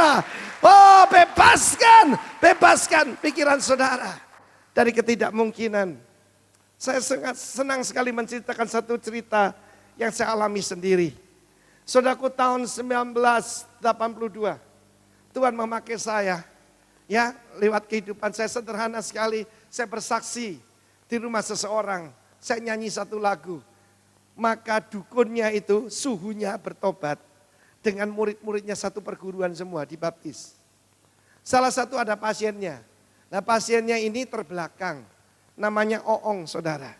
kita. Oh, bebaskan pikiran saudara dari ketidakmungkinan. Saya sangat senang sekali menceritakan satu cerita yang saya alami sendiri. Saudaraku, tahun 1982, Tuhan memakai saya. Ya, lewat kehidupan saya sederhana sekali, saya bersaksi di rumah seseorang. Saya nyanyi satu lagu. Maka dukunnya itu suhunya bertobat. Dengan murid-muridnya satu perguruan semua dibaptis. Salah satu ada pasiennya. Nah, pasiennya ini terbelakang. Namanya Oong, saudara.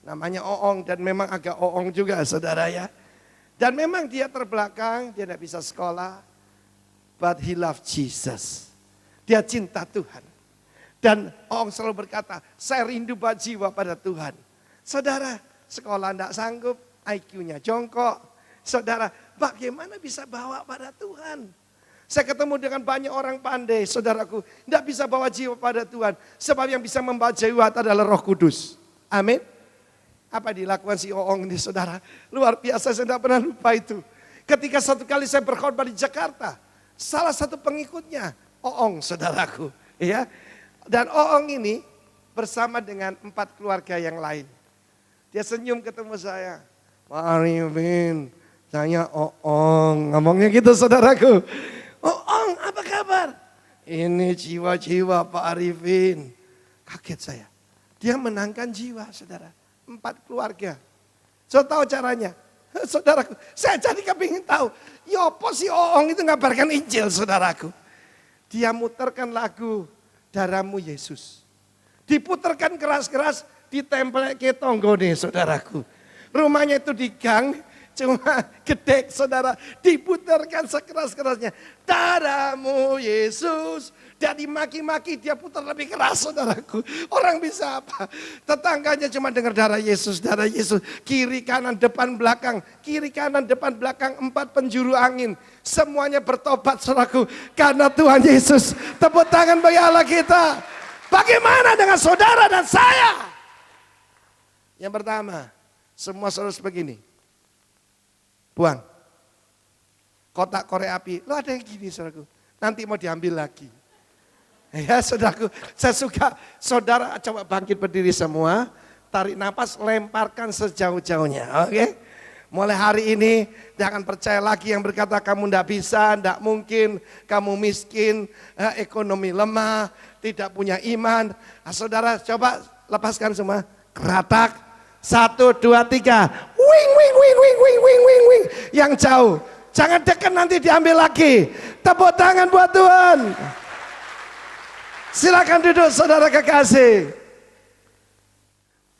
Namanya Oong dan memang agak Oong juga, saudara ya. Dan memang dia terbelakang, dia tidak bisa sekolah. But he loved Jesus. Dia cinta Tuhan. Dan Oong selalu berkata, saya rindu jiwa pada Tuhan. Saudara, sekolah tidak sanggup, IQ-nya jongkok. Saudara, bagaimana bisa bawa pada Tuhan? Saya ketemu dengan banyak orang pandai, saudaraku. Tidak bisa bawa jiwa pada Tuhan. Sebab yang bisa membawa jiwa adalah Roh Kudus. Amin. Apa dilakukan si Oong ini, saudara? Luar biasa, saya tidak pernah lupa itu. Ketika satu kali saya berkhotbah di Jakarta, salah satu pengikutnya Oong, saudaraku. Ya. Dan Oong ini bersama dengan 4 keluarga yang lain. Dia senyum ketemu saya. Pak Arifin, saya Oong. Ngomongnya gitu, saudaraku. Oong, apa kabar? Ini jiwa-jiwa Pak Arifin. Kaget saya. Dia menangkan jiwa, saudara. 4 keluarga. Saudara tahu caranya? Saudaraku, saya jadi kepingin tahu. Yopo si Oong itu ngabarkan Injil, saudaraku. Dia muterkan lagu Darahmu Yesus. Diputerkan keras-keras, ditempel ke tonggone, saudaraku. Rumahnya itu di gang, cuma gede, saudara. Diputarkan sekeras-kerasnya. Darahmu Yesus. Dia dimaki-maki, dia putar lebih keras, saudaraku. Orang bisa apa? Tetangganya cuma dengar darah Yesus, darah Yesus. Kiri, kanan, depan, belakang. Kiri, kanan, depan, belakang. 4 penjuru angin. Semuanya bertobat, saudaraku. Karena Tuhan Yesus. Tepuk tangan bagi Allah kita. Bagaimana dengan saudara dan saya? Yang pertama, semua harus begini. Buang. Kotak korek api. Lo ada yang gini, saudaraku. Nanti mau diambil lagi. Ya, saudaraku. Saya suka saudara coba bangkit berdiri semua. Tarik nafas, lemparkan sejauh-jauhnya. Oke? Mulai hari ini jangan percaya lagi yang berkata kamu tidak bisa, tidak mungkin, kamu miskin, ekonomi lemah, tidak punya iman. Nah, saudara coba lepaskan semua. Keratak. 1, 2, 3. Wing, wing, wing, wing, wing, wing, wing, wing. Yang jauh. Jangan dekat, nanti diambil lagi. Tepuk tangan buat Tuhan. Silakan duduk, saudara kekasih.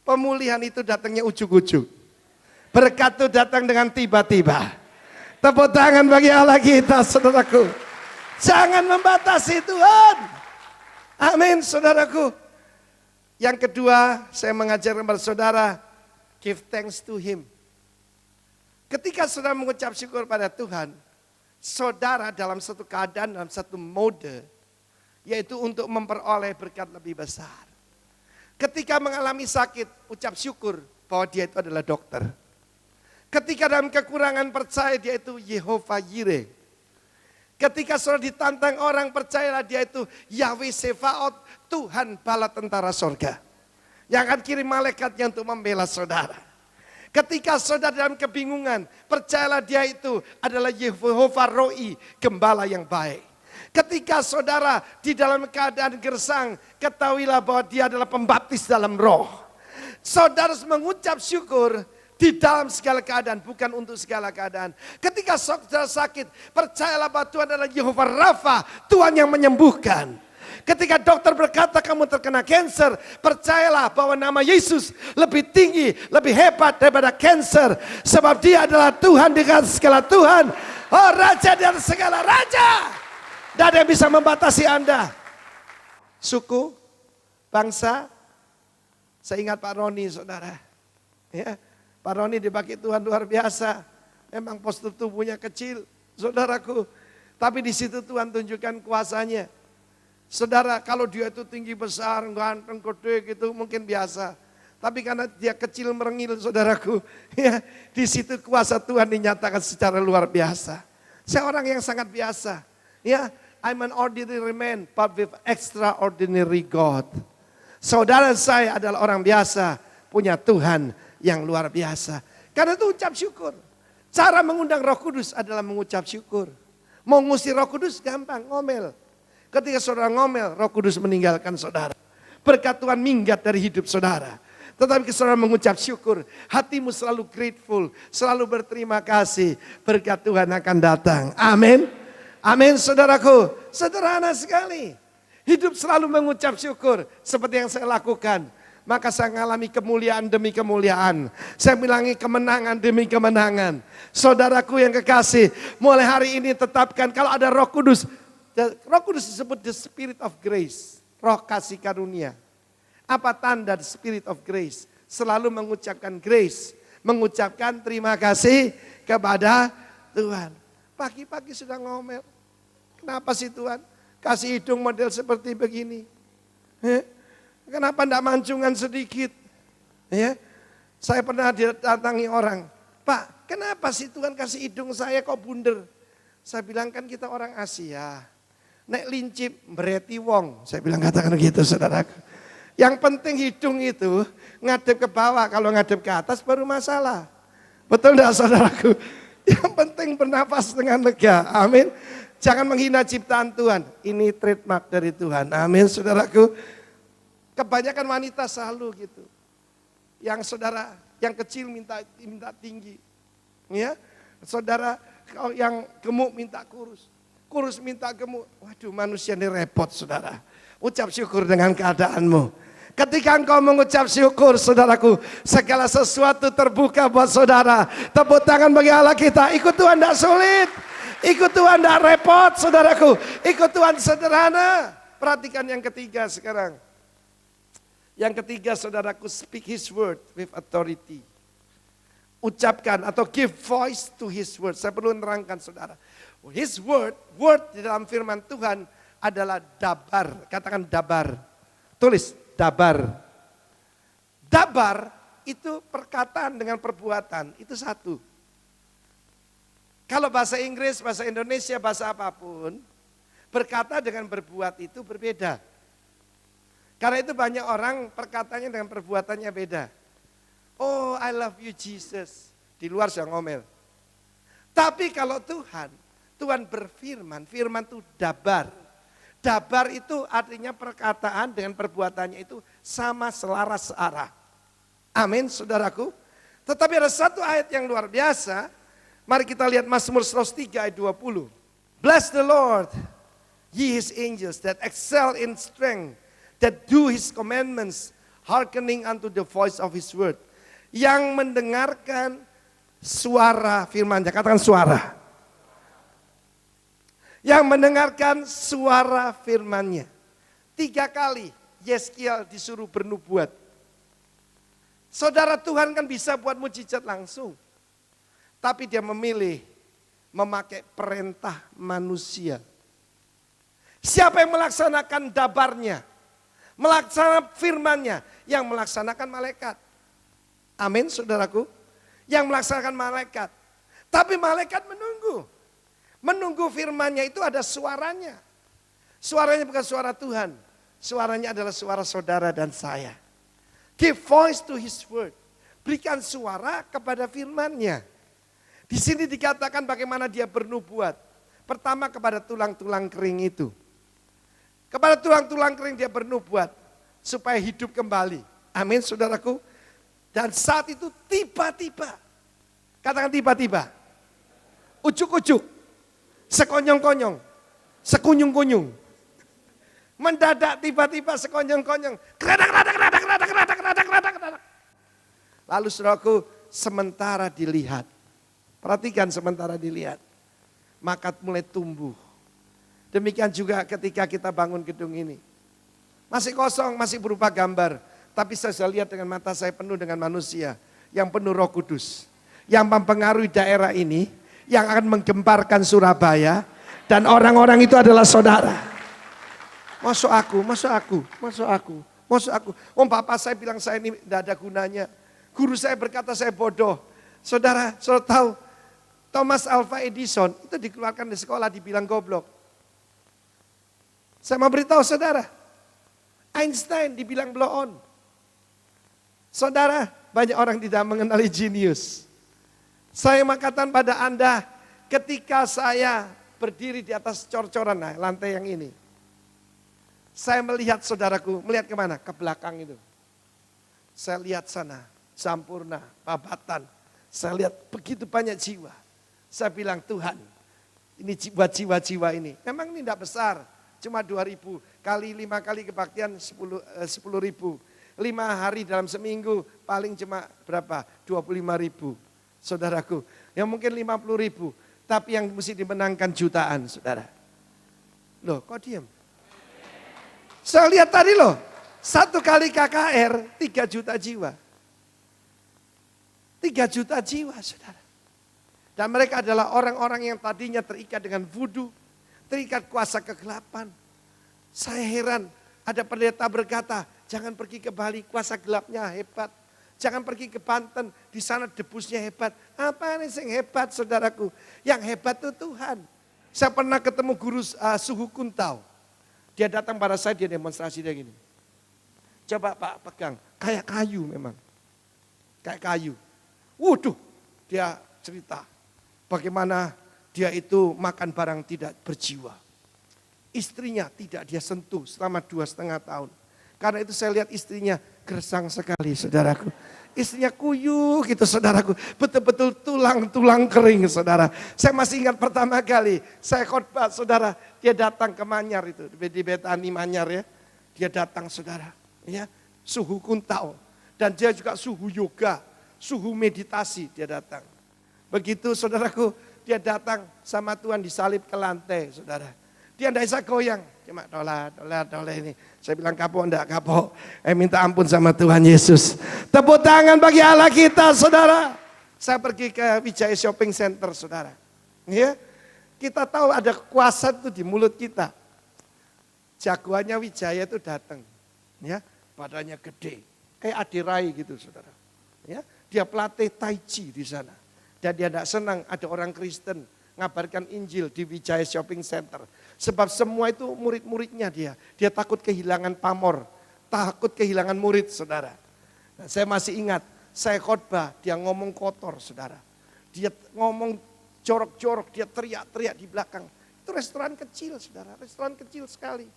Pemulihan itu datangnya ujuk-ujuk. Berkat itu datang dengan tiba-tiba. Tepuk tangan bagi Allah kita, saudaraku. Jangan membatasi Tuhan. Amin, saudaraku. Yang kedua, saya mengajarkan kepada saudara, give thanks to Him. Ketika saudara mengucap syukur pada Tuhan, saudara dalam satu keadaan, dalam satu mode, yaitu untuk memperoleh berkat lebih besar. Ketika mengalami sakit, ucap syukur bahwa dia itu adalah dokter. Ketika dalam kekurangan, percaya dia itu Yehovah Yireh. Ketika saudara ditantang orang, percayalah dia itu Yahweh Sefaot, Tuhan bala tentara sorga. Yang akan kirim malaikatnya untuk membela saudara. Ketika saudara dalam kebingungan, percayalah dia itu adalah Yehovah Roi, gembala yang baik. Ketika saudara di dalam keadaan gersang, ketahuilah bahwa dia adalah pembaptis dalam roh. Saudara harus mengucap syukur di dalam segala keadaan, bukan untuk segala keadaan. Ketika saudara sakit, percayalah bahwa Tuhan adalah Yehovah Rafa, Tuhan yang menyembuhkan. Ketika dokter berkata kamu terkena kanker, percayalah bahwa nama Yesus lebih tinggi, lebih hebat daripada kanker. Sebab dia adalah Tuhan dengan segala Tuhan. Oh, Raja dan segala Raja. Tidak ada yang bisa membatasi Anda. Suku, bangsa. Saya ingat Pak Roni, saudara. Ya, Pak Roni dipakai Tuhan luar biasa. Memang postur tubuhnya kecil, saudaraku. Tapi di situ Tuhan tunjukkan kuasanya. Saudara, kalau dia itu tinggi besar, ganteng, gede gitu mungkin biasa. Tapi karena dia kecil merengil, saudaraku. Ya, di situ kuasa Tuhan dinyatakan secara luar biasa. Saya orang yang sangat biasa. Ya, I'm an ordinary man, but with extraordinary God. Saudara saya adalah orang biasa, punya Tuhan yang luar biasa. Karena itu ucap syukur. Cara mengundang Roh Kudus adalah mengucap syukur. Mau ngusir Roh Kudus gampang, ngomel. Ketika saudara ngomel, Roh Kudus meninggalkan saudara. Berkat Tuhan minggat dari hidup saudara. Tetapi ketika saudara mengucap syukur, hatimu selalu grateful, selalu berterima kasih. Berkat Tuhan akan datang. Amin. Amin saudaraku. Sederhana sekali. Hidup selalu mengucap syukur seperti yang saya lakukan. Maka saya mengalami kemuliaan demi kemuliaan. Saya bilangi kemenangan demi kemenangan. Saudaraku yang kekasih, mulai hari ini tetapkan kalau ada Roh Kudus. Roh Kudus disebut the Spirit of Grace. Roh kasih karunia. Apa tanda the Spirit of Grace? Selalu mengucapkan grace. Mengucapkan terima kasih kepada Tuhan. Pagi-pagi sudah ngomel. Kenapa sih Tuhan? Kasih hidung model seperti begini. Kenapa enggak mancungan sedikit? Ya, saya pernah didatangi orang. Pak, kenapa sih Tuhan kasih hidung saya kok bunder? Saya bilang kan kita orang Asia. Nek lincip bereti wong. Saya bilang katakan gitu saudaraku. Yang penting hidung itu ngadep ke bawah. Kalau ngadep ke atas baru masalah. Betul enggak saudaraku? Yang penting bernafas dengan lega. Amin. Jangan menghina ciptaan Tuhan. Ini trademark dari Tuhan. Amin saudaraku. Kebanyakan wanita selalu gitu. Yang saudara yang kecil minta tinggi. Ya. Saudara yang gemuk minta kurus. Kurus minta gemuk. Waduh, manusia ini repot saudara. Ucap syukur dengan keadaanmu. Ketika engkau mengucap syukur saudaraku, segala sesuatu terbuka buat saudara. Tepuk tangan bagi Allah kita. Ikut Tuhan tidak sulit. Ikut Tuhan tidak repot saudaraku. Ikut Tuhan sederhana. Perhatikan yang ketiga sekarang. Yang ketiga saudaraku, speak His word with authority. Ucapkan atau give voice to His word. Saya perlu menerangkan saudara. His word di dalam firman Tuhan adalah dabar. Katakan dabar. Tulis dabar. Dabar itu perkataan dengan perbuatan. Itu satu. Kalau bahasa Inggris, bahasa Indonesia, bahasa apapun. Berkata dengan berbuat itu berbeda. Karena itu banyak orang perkataannya dengan perbuatannya beda. Oh, I love you Jesus. Di luar saya ngomel. Tapi kalau Tuhan berfirman, firman itu dabar. Dabar itu artinya perkataan dengan perbuatannya itu sama selaras searah. Amin saudaraku. Tetapi ada satu ayat yang luar biasa. Mari kita lihat Mazmur 103 ayat 20. Bless the Lord, ye His angels that excel in strength, that do His commandments, hearkening unto the voice of His word. Yang mendengarkan suara firman-Nya, katakan suara. Yang mendengarkan suara firman-Nya. 3 kali Yeskiel disuruh bernubuat. Saudara, Tuhan kan bisa buat mujizat langsung. Tapi dia memilih memakai perintah manusia. Siapa yang melaksanakan dabarnya? Melaksanakan firman-Nya. Yang melaksanakan malaikat. Amin saudaraku. Yang melaksanakan malaikat. Tapi malaikat menunggu. Menunggu firman-Nya itu ada suaranya. Suaranya bukan suara Tuhan. Suaranya adalah suara saudara dan saya. Give voice to His word. Berikan suara kepada firman-Nya. Di sini dikatakan bagaimana dia bernubuat. Pertama kepada tulang-tulang kering itu. Kepada tulang-tulang kering dia bernubuat. Supaya hidup kembali. Amin saudaraku. Dan saat itu tiba-tiba. Katakan tiba-tiba. Ujuk-ujuk. Sekonyong-konyong, sekunyung-kunyung. Mendadak tiba-tiba sekonyong-konyong. Lalu saudaraku, sementara dilihat. Perhatikan sementara dilihat. Maka mulai tumbuh. Demikian juga ketika kita bangun gedung ini. Masih kosong, masih berupa gambar. Tapi saya lihat dengan mata saya penuh dengan manusia. Yang penuh Roh Kudus. Yang mempengaruhi daerah ini. Yang akan menggemparkan Surabaya. Dan orang-orang itu adalah saudara. Masuk aku. Bapak saya bilang saya ini tidak ada gunanya. Guru saya berkata saya bodoh. Saudara tahu Thomas Alva Edison itu dikeluarkan dari sekolah dibilang goblok. Saya mau beritahu saudara, Einstein dibilang blow on. Saudara, banyak orang tidak mengenali jenius. Saya mengatakan pada Anda, ketika saya berdiri di atas cor-coran, nah, lantai yang ini. Saya melihat saudaraku, melihat kemana? Ke belakang itu. Saya lihat sana, Sampurna, Babatan. Saya lihat begitu banyak jiwa. Saya bilang, Tuhan, ini buat jiwa-jiwa ini. Memang ini tidak besar, cuma 2.000. Kali 5 kali kebaktian 10.000. 5 hari dalam seminggu paling cuma berapa? 25.000. Saudaraku, yang mungkin 50.000. Tapi yang mesti dimenangkan jutaan, saudara. Loh, kok diam? Saya lihat tadi loh, 1 kali KKR 3 juta jiwa. 3 juta jiwa, saudara. Dan mereka adalah orang-orang yang tadinya terikat dengan vudu, terikat kuasa kegelapan. Saya heran, ada pendeta berkata, jangan pergi ke Bali, kuasa gelapnya hebat. Jangan pergi ke Banten, di sana debusnya hebat. Apa yang hebat, saudaraku? Yang hebat itu Tuhan. Saya pernah ketemu guru Suhu Kuntau. Dia datang pada saya, dia demonstrasi dia gini. Coba Pak pegang, kayak kayu memang. Kayak kayu. Waduh, dia cerita bagaimana dia itu makan barang tidak berjiwa. Istrinya tidak dia sentuh selama 2,5 tahun. Karena itu saya lihat istrinya gersang sekali, saudaraku. Istrinya kuyuh gitu, saudaraku. Betul-betul tulang-tulang kering, saudara. Saya masih ingat pertama kali saya khotbah, saudara. Dia datang ke Manyar itu, di Betani Manyar ya. Dia datang, saudara. Ya, Suhu Kuntau. Dan dia juga suhu yoga, suhu meditasi dia datang. Begitu, saudaraku, dia datang sama Tuhan disalib ke lantai, saudara. Dia tidak bisa goyang, cuma dola ini. Saya bilang kapok, enggak kapok. Minta ampun sama Tuhan Yesus. Tepuk tangan bagi Allah kita, saudara. Saya pergi ke Wijaya Shopping Center, saudara. Ya, kita tahu ada kuasa itu di mulut kita. Jagoannya Wijaya itu datang, ya, badannya gede, kayak Adirai gitu, saudara. Ya, dia pelatih Tai Chi di sana. Dan dia tidak senang ada orang Kristen ngabarkan Injil di Wijaya Shopping Center. Sebab semua itu murid-muridnya dia. Dia takut kehilangan pamor, takut kehilangan murid, saudara. Nah, saya masih ingat, saya khotbah, dia ngomong kotor, saudara. Dia ngomong jorok-jorok, dia teriak-teriak di belakang. Itu restoran kecil, saudara, restoran kecil sekali.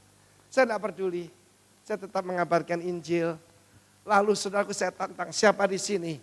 Saya tidak peduli, saya tetap mengabarkan Injil. Lalu saudaraku saya tantang, siapa di sini